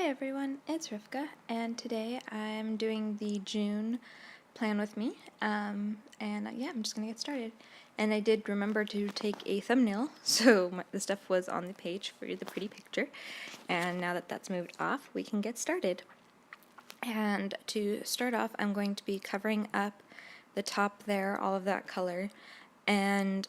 Hi everyone, it's Rivka, and today I'm doing the June plan with me, yeah, I'm just gonna get started. And I did remember to take a thumbnail, so the stuff was on the page for the pretty picture, and now that that's moved off, we can get started. And to start off, I'm going to be covering up the top there, all of that color, and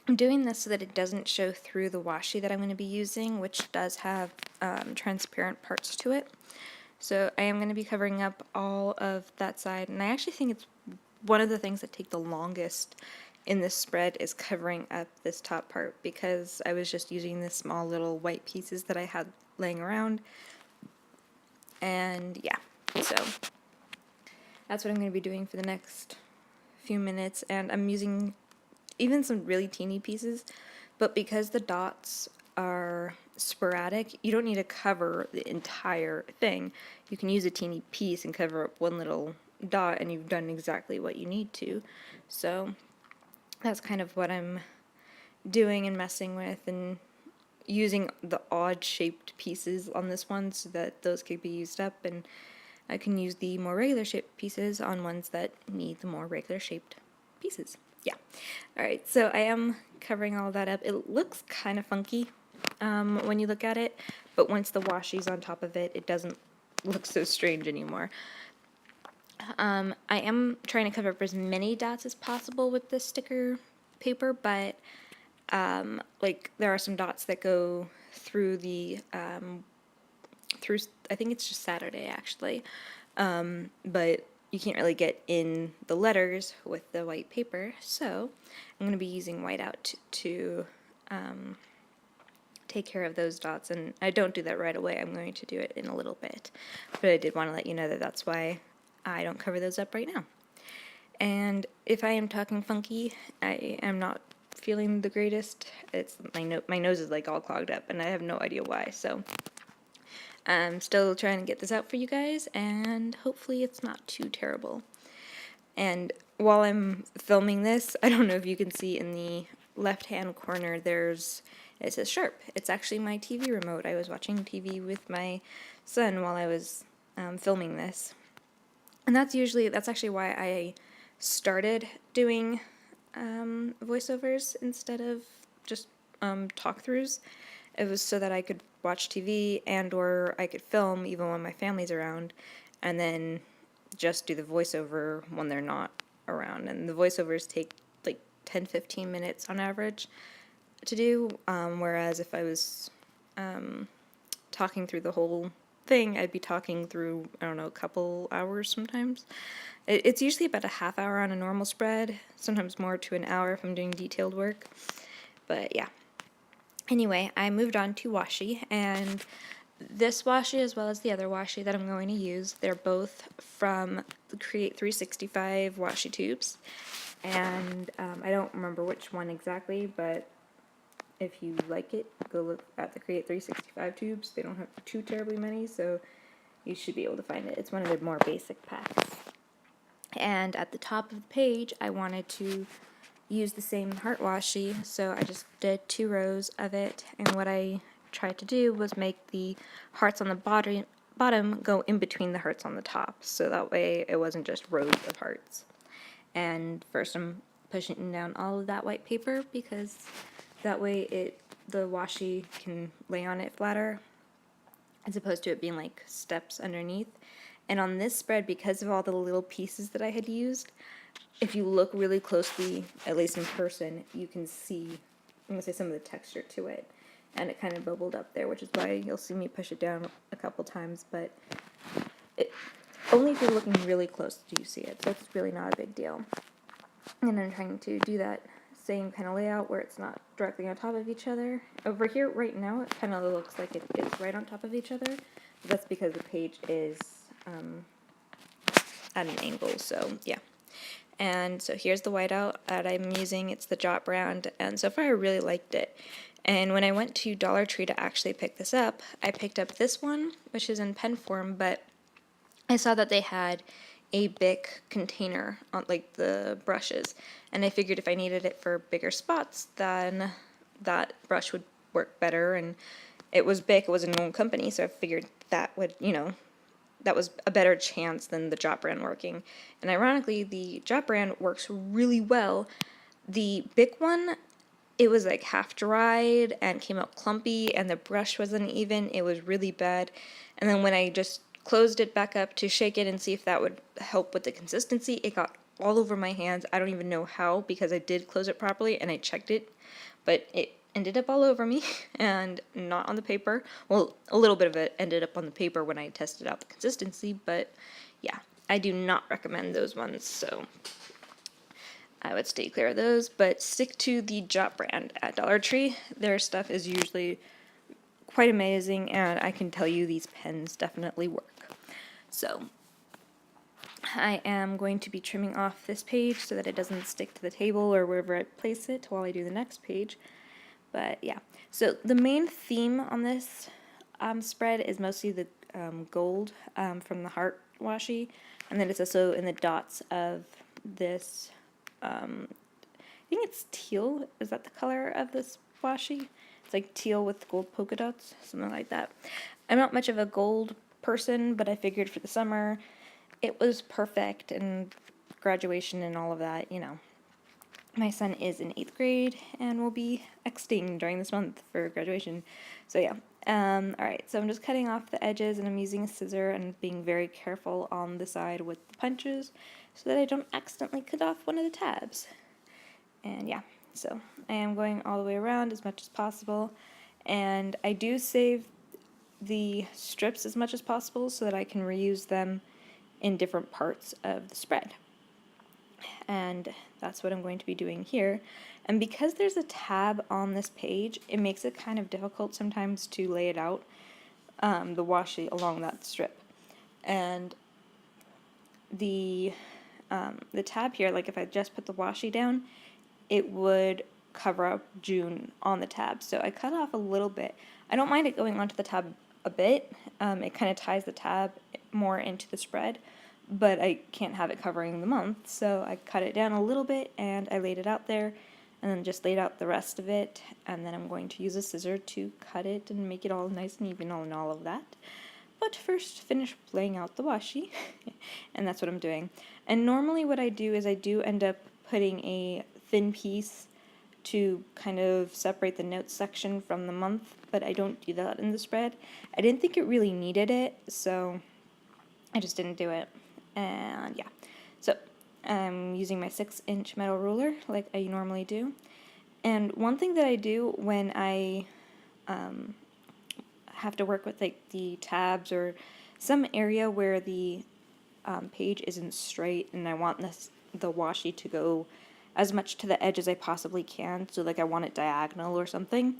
I'm doing this so that it doesn't show through the washi that I'm going to be using, which does have transparent parts to it. So I am going to be covering up all of that side, and I actually think it's one of the things that take the longest in this spread is covering up this top part, because I was just using the small little white pieces that I had laying around, and yeah, so that's what I'm going to be doing for the next few minutes. And I'm using even some really teeny pieces, but because the dots are sporadic, you don't need to cover the entire thing. You can use a teeny piece and cover up one little dot, and you've done exactly what you need to. So that's kind of what I'm doing and messing with, and using the odd shaped pieces on this one so that those could be used up, and I can use the more regular shaped pieces on ones that need the more regular shaped pieces. Yeah. Alright, so I am covering all that up. It looks kind of funky when you look at it, but once the washi's on top of it, it doesn't look so strange anymore. I am trying to cover up as many dots as possible with this sticker paper, but like there are some dots that go through the through, I think it's just Saturday actually, but you can't really get in the letters with the white paper, so I'm going to be using whiteout to take care of those dots, and I don't do that right away. I'm going to do it in a little bit, but I did want to let you know that that's why I don't cover those up right now. And if I am talking funky, I am not feeling the greatest. It's my nose is like all clogged up, and I have no idea why, so I'm still trying to get this out for you guys, and hopefully it's not too terrible. And while I'm filming this, I don't know if you can see in the left-hand corner, it says Sharp. It's actually my TV remote. I was watching TV with my son while I was filming this. And that's actually why I started doing voiceovers instead of just talk-throughs. It was so that I could watch TV or I could film even when my family's around, and then just do the voiceover when they're not around. And the voiceovers take like 10-15 minutes on average to do, whereas if I was talking through the whole thing, I'd be talking through, I don't know, a couple hours sometimes. It's usually about a half hour on a normal spread, sometimes more to an hour if I'm doing detailed work, but yeah. Anyway, I moved on to washi, and this washi as well as the other washi that I'm going to use, they're both from the Create 365 washi tubes, and I don't remember which one exactly, but if you like it, go look at the Create 365 tubes. They don't have too terribly many, so you should be able to find it. It's one of the more basic packs. And at the top of the page, I wanted to use the same heart washi, so I just did 2 rows of it, and what I tried to do was make the hearts on the bottom go in between the hearts on the top, so that way it wasn't just rows of hearts. And first I'm pushing down all of that white paper, because that way the washi can lay on it flatter, as opposed to it being like steps underneath. And on this spread, because of all the little pieces that I had used, if you look really closely, at least in person, you can see, I'm going to say, some of the texture to it. And it kind of bubbled up there, which is why you'll see me push it down a couple times, but only if you're looking really close do you see it, so it's really not a big deal. And I'm trying to do that same kind of layout where it's not directly on top of each other. Over here right now it kind of looks like it is right on top of each other, but that's because the page is at an angle, so yeah. And so here's the whiteout that I'm using. It's the Jot brand, and so far I really liked it. And when I went to Dollar Tree to actually pick this up, I picked up this one, which is in pen form, but I saw that they had a Bic container on like the brushes, and I figured if I needed it for bigger spots, then that brush would work better, and it was Bic, it was an old company, so I figured that would, that was a better chance than the Jot brand working. And ironically, the Jot brand works really well. The Bic one, it was like half dried and came out clumpy, and the brush wasn't even. It was really bad. And then when I just closed it back up to shake it and see if that would help with the consistency, it got all over my hands. I don't even know how, because I did close it properly and I checked it, but it ended up all over me and not on the paper. Well, a little bit of it ended up on the paper when I tested out the consistency, but yeah, I do not recommend those ones, so I would stay clear of those, but stick to the Jot brand at Dollar Tree. Their stuff is usually quite amazing, and I can tell you these pens definitely work. So I am going to be trimming off this page so that it doesn't stick to the table or wherever I place it while I do the next page. But yeah, so the main theme on this spread is mostly the gold from the heart washi, and then it's also in the dots of this, I think it's teal. Is that the color of this washi? It's like teal with gold polka dots, something like that. I'm not much of a gold person, but I figured for the summer it was perfect, and graduation and all of that, My son is in 8th grade and will be exiting during this month for graduation. So yeah. Alright, so I'm just cutting off the edges, and I'm using a scissor and being very careful on the side with the punches so that I don't accidentally cut off one of the tabs. And yeah, so I am going all the way around as much as possible, and I do save the strips as much as possible so that I can reuse them in different parts of the spread. And that's what I'm going to be doing here. And because there's a tab on this page, it makes it kind of difficult sometimes to lay it out, the washi along that strip. And the tab here, like if I just put the washi down, it would cover up June on the tab. So I cut off a little bit. I don't mind it going onto the tab a bit. It kind of ties the tab more into the spread, but I can't have it covering the month, so I cut it down a little bit and I laid it out there, and then just laid out the rest of it, and then I'm going to use a scissor to cut it and make it all nice and even and all of that. But first, finish laying out the washi, and that's what I'm doing. And normally what I do is I do end up putting a thin piece to kind of separate the notes section from the month, but I don't do that in the spread. I didn't think it really needed it, so I just didn't do it. And yeah, so I'm using my 6-inch metal ruler like I normally do. And one thing that I do when I have to work with like the tabs or some area where the page isn't straight, and I want the washi to go as much to the edge as I possibly can, so like I want it diagonal or something,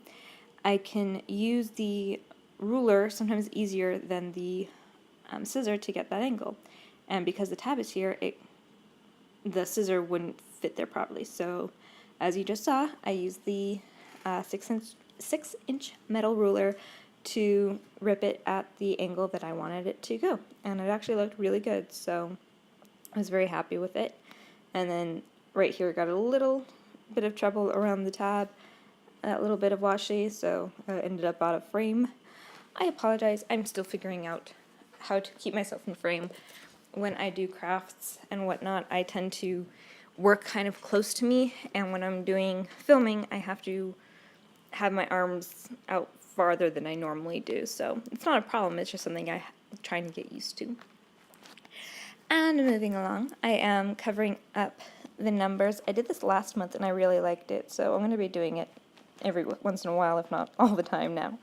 I can use the ruler, sometimes easier than the scissor, to get that angle. And because the tab is here, the scissor wouldn't fit there properly. So as you just saw, I used the 6-inch metal ruler to rip it at the angle that I wanted it to go. And it actually looked really good, so I was very happy with it. And then right here got a little bit of trouble around the tab, that little bit of washi, so I ended up out of frame. I apologize, I'm still figuring out how to keep myself in frame. When I do crafts and whatnot, I tend to work kind of close to me, and when I'm doing filming, I have to have my arms out farther than I normally do, so it's not a problem, it's just something I'm trying to get used to. And moving along, I am covering up the numbers. I did this last month and I really liked it, so I'm going to be doing it every once in a while, if not all the time now.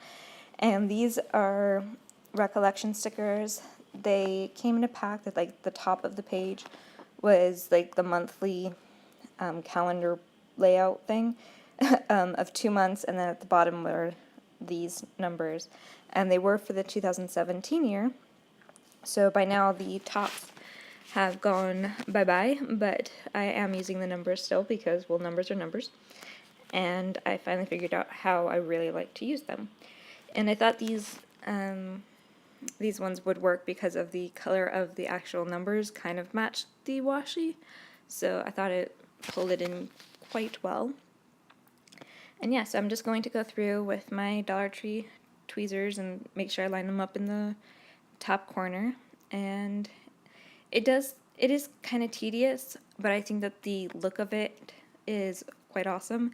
And these are recollection stickers. They came in a pack that, like, the top of the page was like the monthly calendar layout thing of 2 months, and then at the bottom were these numbers, and they were for the 2017 year. So by now the tops have gone bye-bye, but I am using the numbers still because, well, numbers are numbers. And I finally figured out how I really like to use them. And I thought these ones would work because of the color of the actual numbers kind of matched the washi. So I thought it pulled it in quite well. And yes, I'm just going to go through with my Dollar Tree tweezers and make sure I line them up in the top corner. And it is kind of tedious, but I think that the look of it is quite awesome.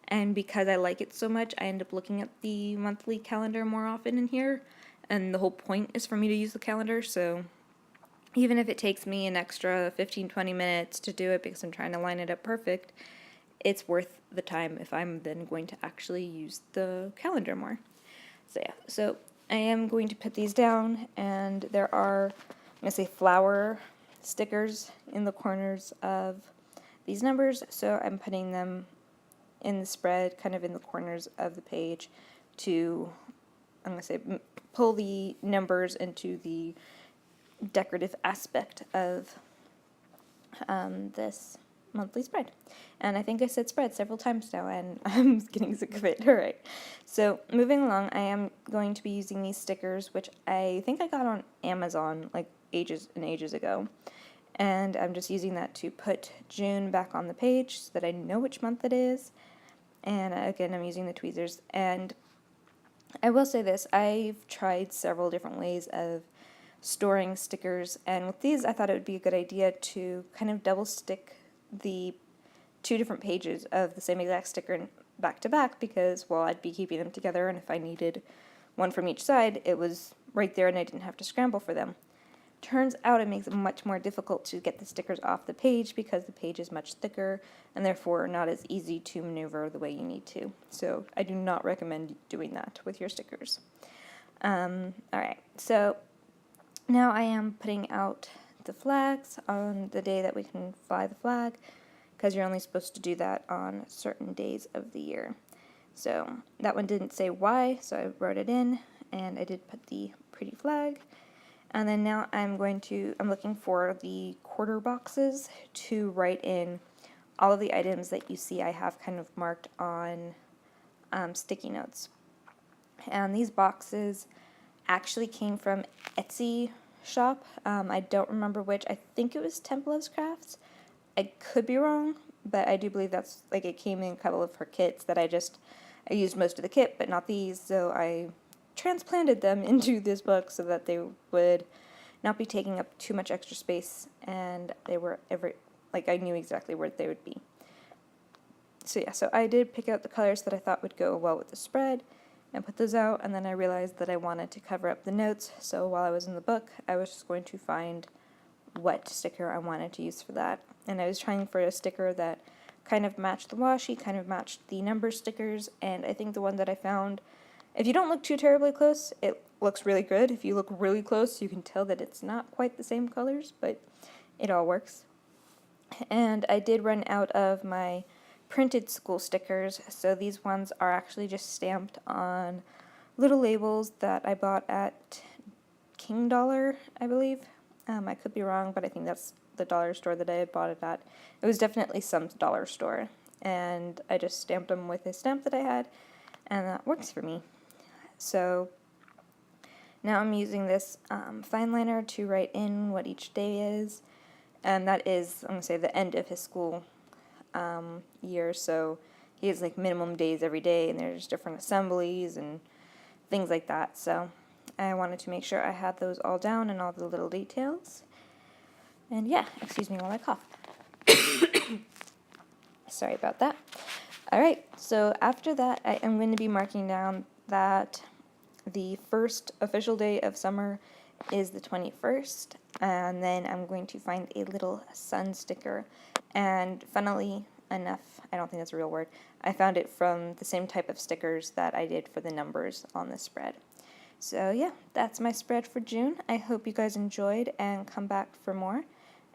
And because I like it so much, I end up looking at the monthly calendar more often in here. And the whole point is for me to use the calendar, so even if it takes me an extra 15-20 minutes to do it because I'm trying to line it up perfect, it's worth the time if I'm then going to actually use the calendar more. So yeah, so I am going to put these down, and there are, I'm going to say, flower stickers in the corners of these numbers, so I'm putting them in the spread, kind of in the corners of the page, to, I'm going to say, pull the numbers into the decorative aspect of this monthly spread. And I think I said spread several times now, and I'm getting sick of it. All right. So moving along, I am going to be using these stickers, which I think I got on Amazon like ages and ages ago. And I'm just using that to put June back on the page so that I know which month it is. And again, I'm using the tweezers. And I will say this, I've tried several different ways of storing stickers, and with these I thought it would be a good idea to kind of double stick the two different pages of the same exact sticker back to back, because, well, I'd be keeping them together, and if I needed one from each side, it was right there and I didn't have to scramble for them. Turns out it makes it much more difficult to get the stickers off the page because the page is much thicker and therefore not as easy to maneuver the way you need to. So I do not recommend doing that with your stickers. Alright, so now I am putting out the flags on the day that we can fly the flag, because you're only supposed to do that on certain days of the year. So that one didn't say why, so I wrote it in, and I did put the pretty flag. And then now I'm looking for the quarter boxes to write in all of the items that you see I have kind of marked on sticky notes. And these boxes actually came from Etsy shop. I don't remember which. I think it was Temple's Crafts. I could be wrong, but I do believe that's, like, it came in a couple of her kits that I used most of the kit, but not these, so I transplanted them into this book so that they would not be taking up too much extra space, and they were I knew exactly where they would be. So yeah, so I did pick out the colors that I thought would go well with the spread and put those out, and then I realized that I wanted to cover up the notes, so while I was in the book, I was just going to find what sticker I wanted to use for that. And I was trying for a sticker that kind of matched the washi, kind of matched the number stickers, and I think the one that I found, if you don't look too terribly close, it looks really good. If you look really close, you can tell that it's not quite the same colors, but it all works. And I did run out of my printed school stickers, so these ones are actually just stamped on little labels that I bought at King Dollar, I believe. I could be wrong, but I think that's the dollar store that I had bought it at. It was definitely some dollar store, and I just stamped them with a stamp that I had, and that works for me. So now I'm using this fine liner to write in what each day is, and that is, I'm going to say, the end of his school year, so he has like minimum days every day, and there's different assemblies and things like that, so I wanted to make sure I had those all down and all the little details. And yeah, excuse me while I cough. Sorry about that. Alright, so after that I am going to be marking down that the first official day of summer is the 21st, and then I'm going to find a little sun sticker, and funnily enough, I don't think that's a real word, I found it from the same type of stickers that I did for the numbers on the spread. So yeah, that's my spread for June. I hope you guys enjoyed and come back for more,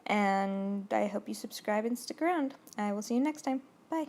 and I hope you subscribe and stick around. I will see you next time. Bye.